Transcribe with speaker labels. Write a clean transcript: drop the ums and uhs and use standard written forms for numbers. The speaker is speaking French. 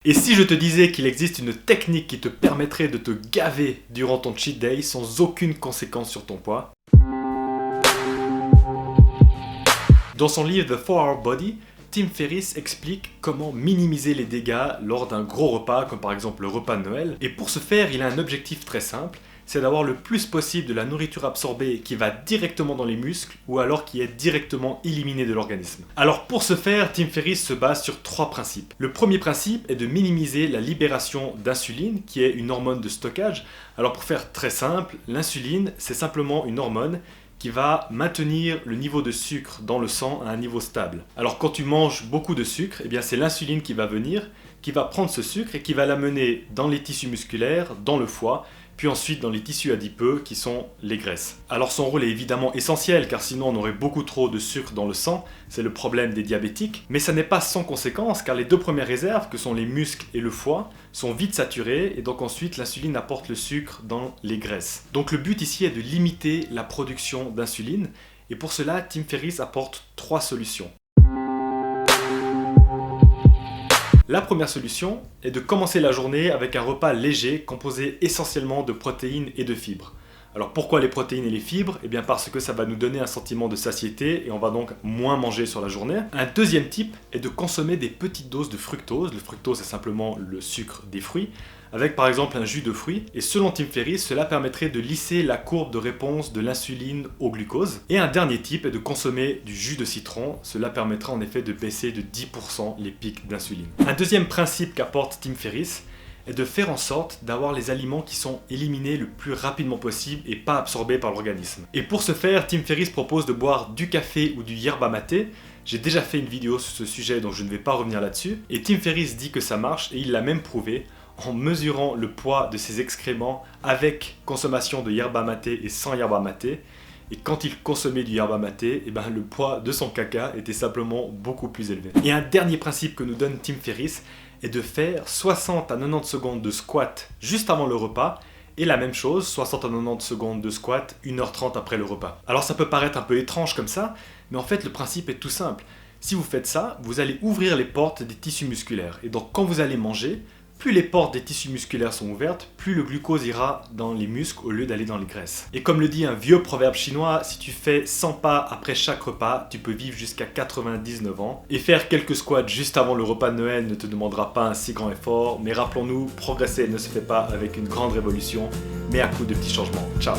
Speaker 1: Et si je te disais qu'il existe une technique qui te permettrait de te gaver durant ton cheat day sans aucune conséquence sur ton poids? Dans son livre The 4-Hour Body, Tim Ferriss explique comment minimiser les dégâts lors d'un gros repas, comme par exemple le repas de Noël. Et pour ce faire, il a un objectif très simple, c'est d'avoir le plus possible de la nourriture absorbée qui va directement dans les muscles ou alors qui est directement éliminée de l'organisme. Alors pour ce faire, Tim Ferriss se base sur 3 principes. Le premier principe est de minimiser la libération d'insuline, qui est une hormone de stockage. Alors pour faire très simple, l'insuline, c'est simplement une hormone qui va maintenir le niveau de sucre dans le sang à un niveau stable. Alors quand tu manges beaucoup de sucre, eh bien c'est l'insuline qui va venir, qui va prendre ce sucre et qui va l'amener dans les tissus musculaires, dans le foie, puis ensuite dans les tissus adipeux qui sont les graisses. Alors son rôle est évidemment essentiel car sinon on aurait beaucoup trop de sucre dans le sang, c'est le problème des diabétiques, mais ça n'est pas sans conséquence car les 2 premières réserves que sont les muscles et le foie sont vite saturées et donc ensuite l'insuline apporte le sucre dans les graisses. Donc le but ici est de limiter la production d'insuline et pour cela Tim Ferriss apporte 3 solutions. La première solution est de commencer la journée avec un repas léger composé essentiellement de protéines et de fibres. Alors pourquoi les protéines et les fibres? Eh bien parce que ça va nous donner un sentiment de satiété et on va donc moins manger sur la journée. Un deuxième type est de consommer des petites doses de fructose. Le fructose c'est simplement le sucre des fruits, avec par exemple un jus de fruits. Et selon Tim Ferriss, cela permettrait de lisser la courbe de réponse de l'insuline au glucose. Et un dernier type est de consommer du jus de citron. Cela permettra en effet de baisser de 10% les pics d'insuline. Un deuxième principe qu'apporte Tim Ferriss est de faire en sorte d'avoir les aliments qui sont éliminés le plus rapidement possible et pas absorbés par l'organisme. Et pour ce faire, Tim Ferriss propose de boire du café ou du yerba maté. J'ai déjà fait une vidéo sur ce sujet donc je ne vais pas revenir là-dessus. Et Tim Ferriss dit que ça marche et il l'a même prouvé en mesurant le poids de ses excréments avec consommation de yerba maté et sans yerba maté. Et quand il consommait du yerba maté, le poids de son caca était simplement beaucoup plus élevé. Et un dernier principe que nous donne Tim Ferriss est de faire 60 à 90 secondes de squat juste avant le repas et la même chose, 60 à 90 secondes de squat 1h30 après le repas. Alors ça peut paraître un peu étrange comme ça, mais en fait le principe est tout simple. Si vous faites ça, vous allez ouvrir les portes des tissus musculaires. Et donc quand vous allez manger, plus les portes des tissus musculaires sont ouvertes, plus le glucose ira dans les muscles au lieu d'aller dans les graisses. Et comme le dit un vieux proverbe chinois, si tu fais 100 pas après chaque repas, tu peux vivre jusqu'à 99 ans. Et faire quelques squats juste avant le repas de Noël ne te demandera pas un si grand effort, mais rappelons-nous, progresser ne se fait pas avec une grande révolution, mais à coup de petits changements. Ciao!